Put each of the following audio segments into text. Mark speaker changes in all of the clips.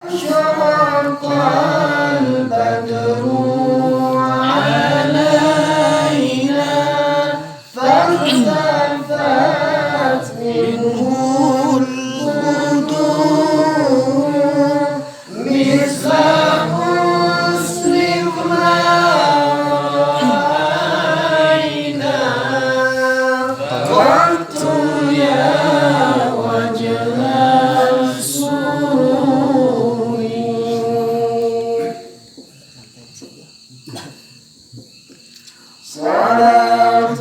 Speaker 1: أشرق البدر علينا فالتفت منه البدور مثل حسنك ما رأينا قط يا وجه السرور صلاة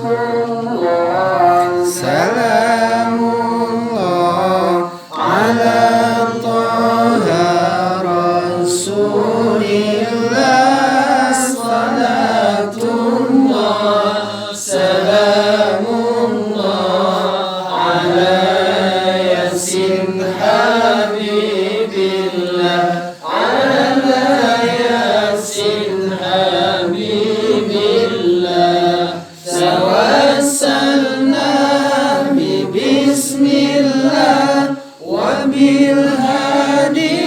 Speaker 1: الله سلام الله على طه رسول الله صلاة الله سلام الله على ياسين حبيب الله على ياسين حبيب الله توسلنا بسم الله وبالهادي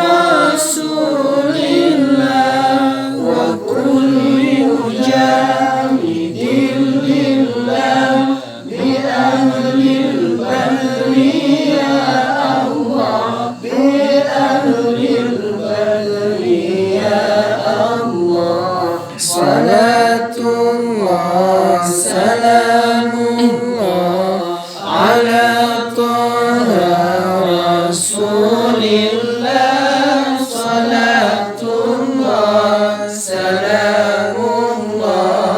Speaker 1: رسول الله وكل مجاهد لله بأهل البر يا الله بأهل البر يا الله صلاة الله سلام الله على طه رسول الله صلاة الله سلام الله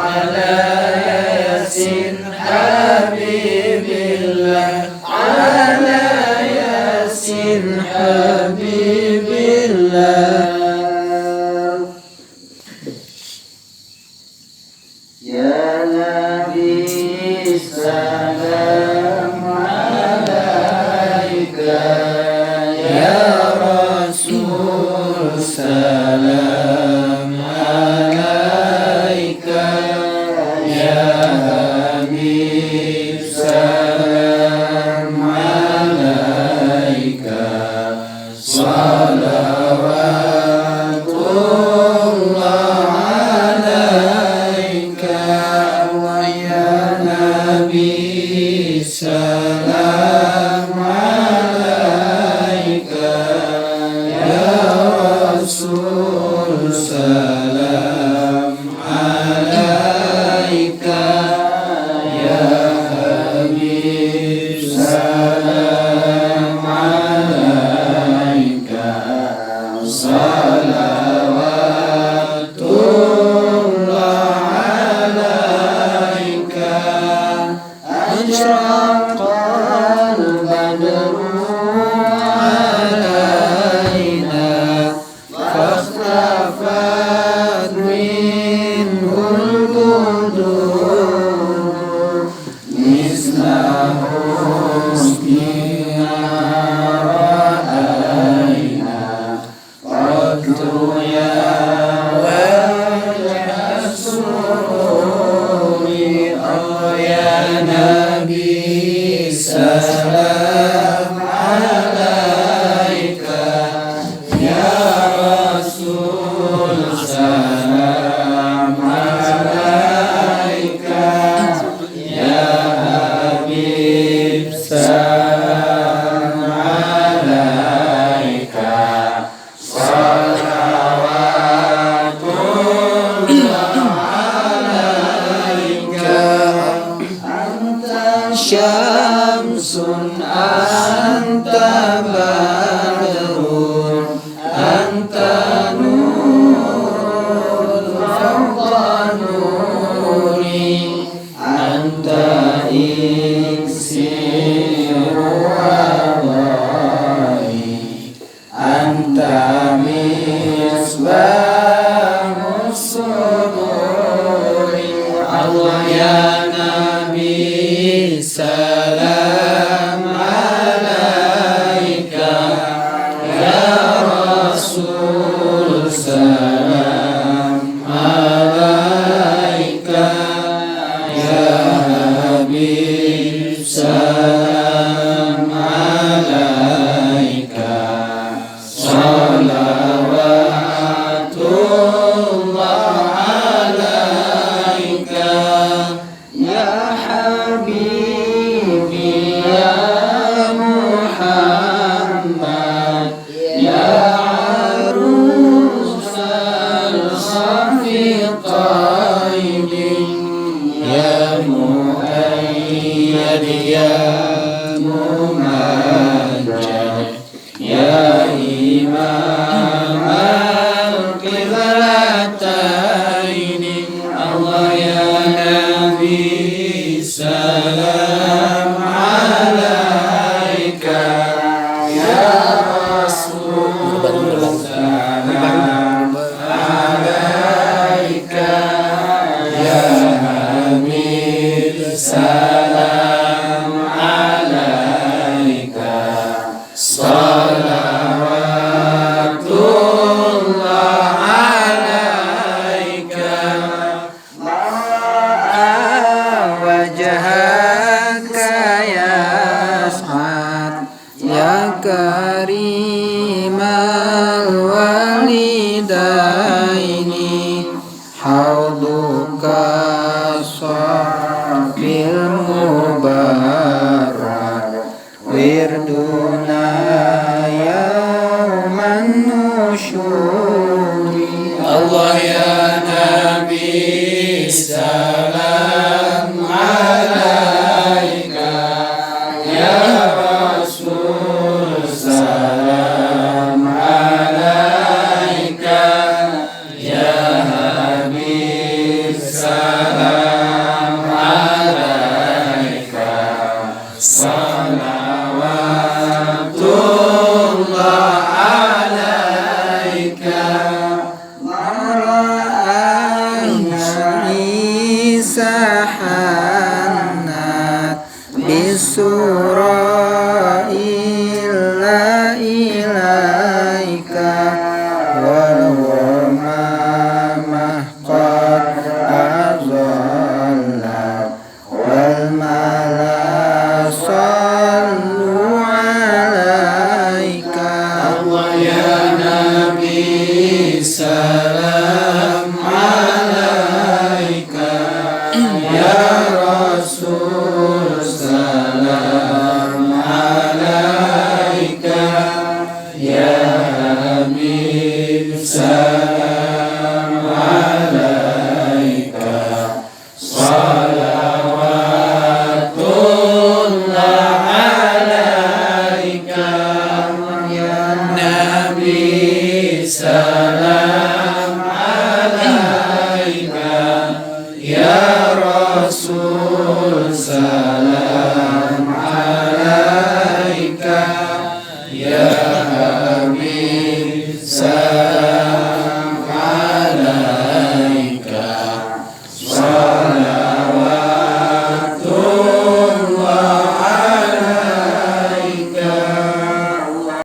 Speaker 1: على ياسين حبيب الله على ياسين حبيب الله يا نبي السلام عليك يا رسول سلام عليك يا حبيب سلام عليك صلوات الله عليك ويا نبي سلام عليك يا رسول سلام عليك يا حبيب سلام عليك صلوات الله عليك أشرق البدر علينا فاختفت منه البدور مثل حسنها رأينا قد يا وجه السرور يا نبي سلام عليك يا رسول سلام عليك يا حبيب سلام عليك صلوات الله عليك أنت شمس أنت بدر أنت نور فوق نوري أنت إكسير وضعي أنت مصباح الصدور الله يا نبي سلام عليك يا رسول سلام عليك يا حبيب سلام عليك salawatullah alaika ya habibi ya Muhammad ya arusal khafiqaini ya muayyad ya mumajjad ya imam al-qiblataini Allah ya Nabi salam alaika ya Rasul salam alaika ya Habib salam alaika salawatullah alaika wajhaka ya as'ad ya karimal walidaini hauduka sabil mubarak wirduna yauman nusyuri Allah ya Nabi salam alaika ya Rasul salam alaika ya Habib salam alaika salawatullah alaika mara'ani sahanat bisura illa ilaika wal ghamamah qad azallat wal malasallu alaika Allah ya Nabi salam alaika ya Rasul salam alaika ya Habib salam alaika salawatullah alaika ya Nabi salam alaika ya Rasul salam alaika ya